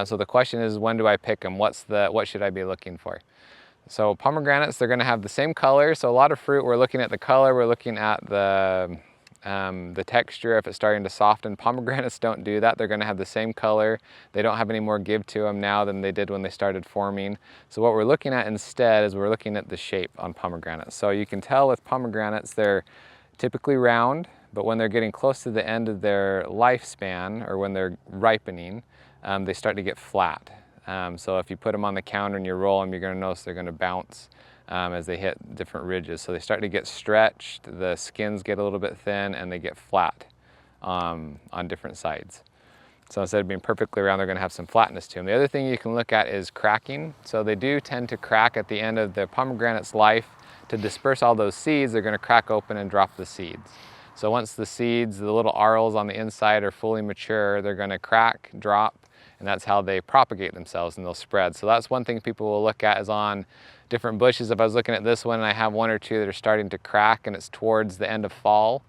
So the question is, when do I pick them? What should I be looking for? So pomegranates, they're going to have the same color. So a lot of fruit, we're looking at the color, we're looking at the texture, if it's starting to soften. Pomegranates don't do that. They're going to have the same color. They don't have any more give to them now than they did when they started forming. So what we're looking at instead is we're looking at the shape on pomegranates. So you can tell with pomegranates, they're typically round, but when they're getting close to the end of their lifespan, or when they're ripening, they start to get flat. So if you put them on the counter and you roll them, you're going to notice they're going to bounce as they hit different ridges. So they start to get stretched, the skins get a little bit thin, and they get flat on different sides. So instead of being perfectly round, they're going to have some flatness to them. The other thing you can look at is cracking. So they do tend to crack at the end of the pomegranate's life. To disperse all those seeds, they're going to crack open and drop the seeds. So once the seeds, the little arils on the inside, are fully mature, they're going to crack, drop, and that's how they propagate themselves, and they'll spread. So that's one thing people will look at, is on different bushes. If I was looking at this one and I have one or two that are starting to crack and it's towards the end of fall,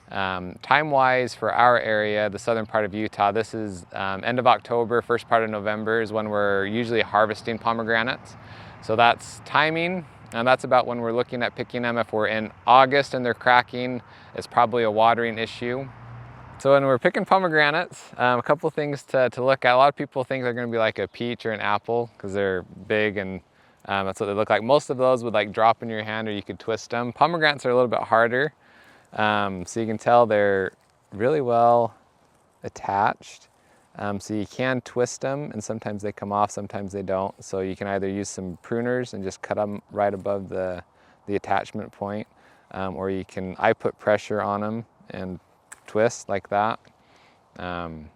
time-wise for our area, the southern part of Utah, this is end of October, first part of November is when we're usually harvesting pomegranates. So that's timing, and that's about when we're looking at picking them. If we're in August and they're cracking, it's probably a watering issue. So when we're picking pomegranates, a couple things to look at. A lot of people think they're going to be like a peach or an apple because they're big, and that's what they look like. Most of those would like drop in your hand, or you could twist them. Pomegranates are a little bit harder, so you can tell they're really well attached. So you can twist them, and sometimes they come off, sometimes they don't. So you can either use some pruners and just cut them right above the attachment point, or you can, I put pressure on them and twist like that, and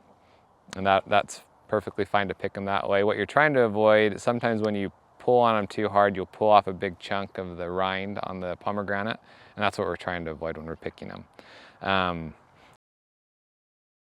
that's perfectly fine to pick them that way. What you're trying to avoid, sometimes when you pull on them too hard, you'll pull off a big chunk of the rind on the pomegranate, and that's what we're trying to avoid when we're picking them.